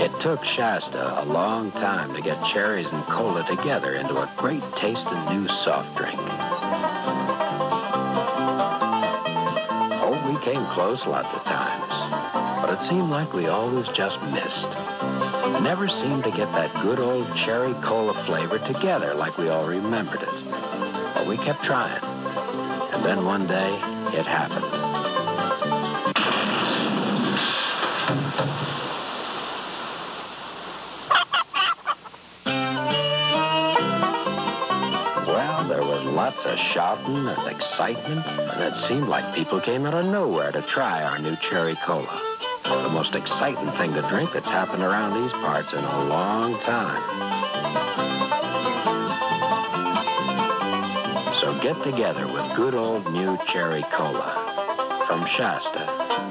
It took Shasta a long time to get cherries and cola together into a great tasting new soft drink. Oh, we came close lots of times, but it seemed like we always just missed. Never seemed to get that good old cherry cola flavor together like we all remembered it. But we kept trying, and then one day it happened. Well, there was lots of shouting and excitement, and it seemed like people came out of nowhere to try our new cherry cola. The most exciting thing to drink that's happened around these parts in a long time. So get together with good old new cherry cola from Shasta.